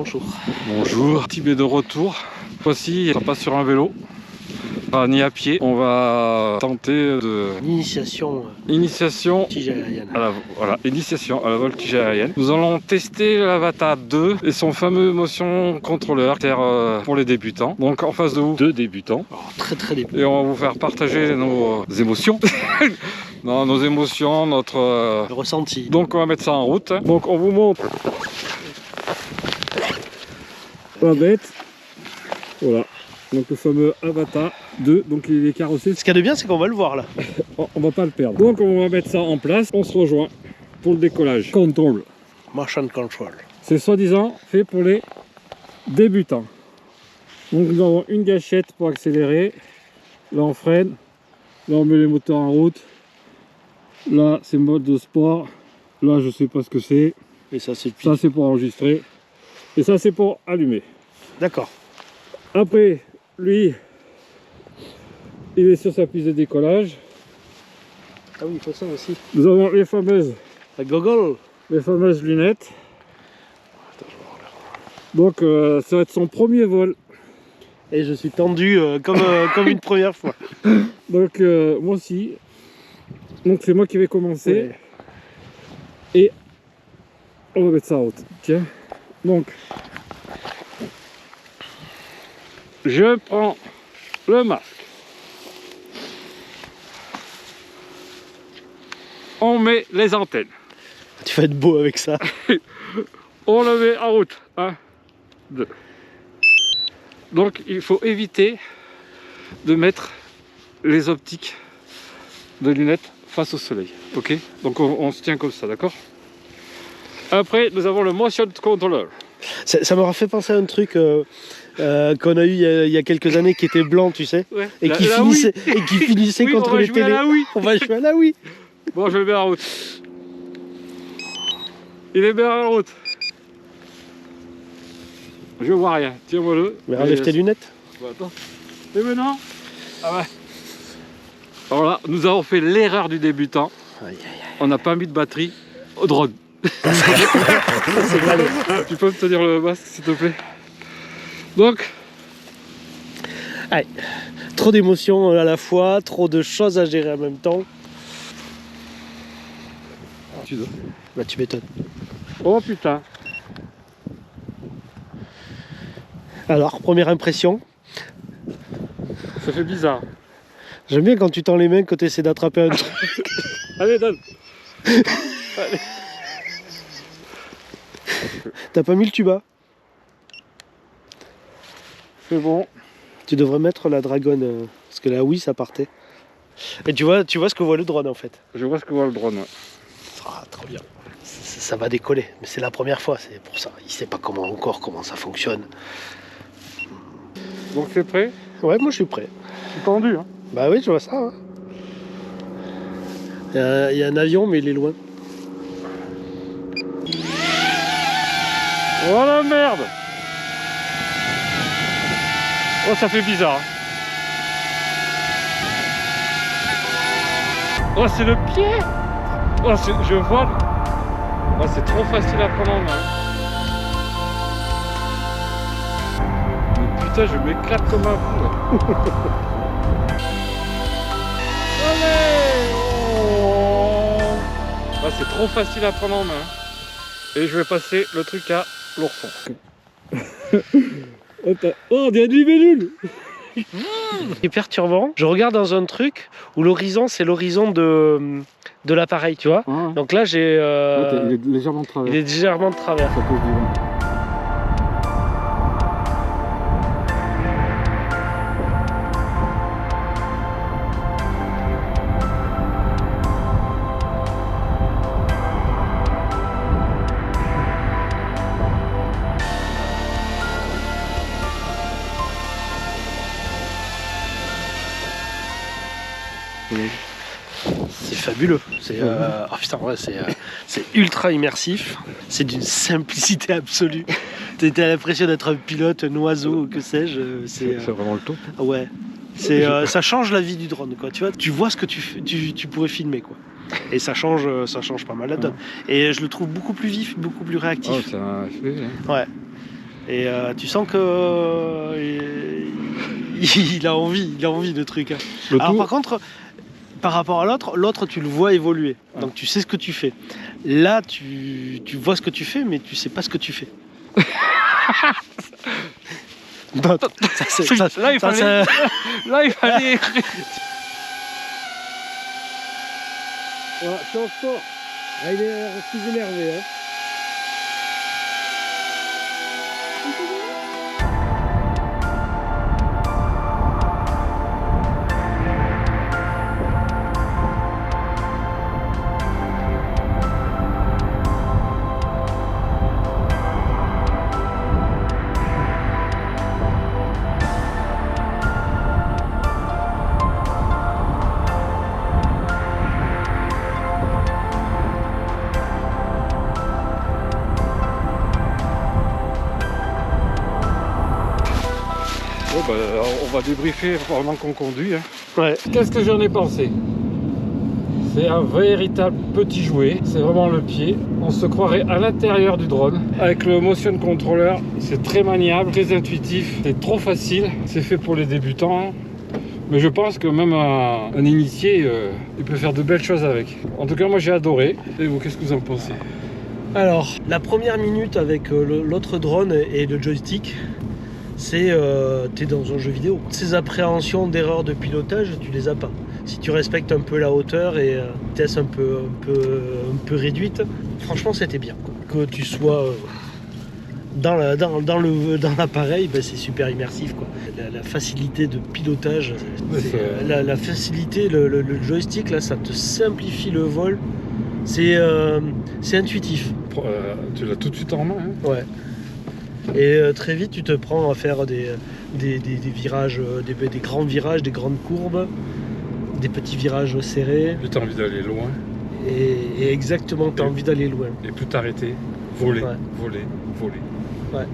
bonjour. Bonjour, Tibet de retour. Voici, on passe sur un vélo, ni à pied. On va tenter de... Initiation Initiation tige aérienne. Initiation à la voltige aérienne. Nous allons tester l'Avata 2 et son fameux motion contrôleur pour les débutants. Donc en face de vous, deux débutants. Alors, très débutant. Et on va vous faire partager nos émotions. Non, nos émotions, notre Le ressenti. Donc on va mettre ça en route. Donc on vous montre la bête. Voilà. Donc le fameux Avata 2. Donc il est carrossé. Ce qu'il y a de bien, c'est qu'on va le voir là. On va pas le perdre. Donc on va mettre ça en place. On se rejoint pour le décollage. Control. Motion control. C'est soi-disant fait pour les débutants. Donc nous avons une gâchette pour accélérer. Là on freine. Là on met les moteurs en route. Là c'est mode de sport. Là je sais pas ce que c'est. Et ça, c'est Ça c'est pour enregistrer. Et ça c'est pour allumer. D'accord. Après lui il est sur sa piste de décollage. Ah oui, il faut ça aussi. Nous avons les fameuses lunettes. Donc ça va être son premier vol. Et je suis tendu comme une première fois. Donc moi aussi. Donc c'est moi qui vais commencer. Ouais. Et on va mettre ça en route. Tiens. Donc je prends le masque. On met les antennes. Tu vas être beau avec ça. On le met en route. 1, 2. Donc il faut éviter de mettre les optiques de lunettes face au soleil. Ok? Donc on se tient comme ça, d'accord? Après, nous avons le motion controller. Ça m'aura fait penser à un truc qu'on a eu il y a quelques années qui était blanc, tu sais, Ouais. et qui finissait Oui, contre les télés. On va jouer à la Wii. Bon, je le mets en route. Il est bien en route. Je vois rien. Tiens-moi-le. Mais enlève tes lunettes. Bon, attends. Et maintenant? Ah ouais. Alors là, nous avons fait l'erreur du débutant. Aïe, aïe, On n'a pas mis de batterie au drone. c'est mal. Tu peux me tenir le masque, s'il te plaît? Donc, Allez. Trop d'émotions à la fois, trop de choses à gérer en même temps. tu dois. Bah tu m'étonnes. Oh putain. Alors, première impression. Ça fait bizarre. J'aime bien quand tu tends les mains, quand tu essaies d'attraper un truc. Allez, donne. T'as pas mis le tuba? C'est bon. Tu devrais mettre la dragonne, parce que là oui ça partait. Et tu vois ce que voit le drone en fait. Je vois ce que voit le drone. Ouais. Ah, trop bien. Ça va décoller, mais c'est la première fois, c'est pour ça. Il sait pas comment ça fonctionne. Donc c'est prêt? Ouais, moi je suis prêt. Je suis tendu. Hein. Bah oui, je vois ça. Hein. Il y a un avion, mais il est loin. Oh la merde! Oh, ça fait bizarre. Oh, c'est le pied! Oh, je vole. Oh, c'est trop facile à prendre en main. Mais putain, je m'éclate comme un fou. Là. Allez! Oh. Ah, c'est trop facile à prendre en main. Et je vais passer le truc à l'ourson. Oh, on dirait du libellule. C'est perturbant. Je regarde dans un truc où l'horizon, c'est l'horizon de l'appareil, tu vois. Ah. Donc là, j'ai. Il est légèrement de travers. Il est légèrement de travers. Ça pose du vent. C'est fabuleux. C'est oh putain, ouais, c'est ultra immersif. C'est d'une simplicité absolue. T'as l'impression d'être un pilote, un oiseau, que sais-je. C'est vraiment le top. Ouais. Ça change la vie du drone, quoi. Tu vois, tu vois ce que tu pourrais filmer, quoi. Et ça change pas mal la donne. Et je le trouve beaucoup plus vif, beaucoup plus réactif. Oh, c'est un FPV, hein. Ouais. Et tu sens que il a envie de trucs. Le Alors tout, par contre, par rapport à l'autre tu le vois évoluer. Ouais. Donc tu sais ce que tu fais. Là tu vois ce que tu fais, mais tu sais pas ce que tu fais. Non, ça, c'est- ça, là, il ça, fallait... c'est- là, il fallait... Voilà, change fort. Ah, il est plus énervé. Hein. Bon, bah, on va débriefer pendant qu'on conduit. Hein. Ouais. Qu'est-ce que j'en ai pensé? C'est un véritable petit jouet, c'est vraiment le pied. On se croirait à l'intérieur du drone. Avec le motion controller, c'est très maniable, très intuitif, c'est trop facile. C'est fait pour les débutants. Mais je pense que même un initié, il peut faire de belles choses avec. En tout cas, moi j'ai adoré. Et vous, qu'est-ce que vous en pensez? Alors, la première minute avec l'autre drone et le joystick, c'est t'es dans un jeu vidéo. Ces appréhensions d'erreurs de pilotage, tu les as pas. Si tu respectes un peu la hauteur et vitesse un peu réduite, franchement c'était bien. Que tu sois dans l'appareil, ben, c'est super immersif. Quoi. La facilité de pilotage, la facilité, le joystick, là, ça te simplifie le vol. C'est intuitif. Tu l'as tout de suite en main. Hein. Ouais. Et très vite, tu te prends à faire des virages, des grands virages, des grandes courbes, des petits virages serrés. Plus t'as envie d'aller loin. Et exactement, tu as envie d'aller loin. Et plus t'arrêter, voler, Ouais. voler, voler. Ouais.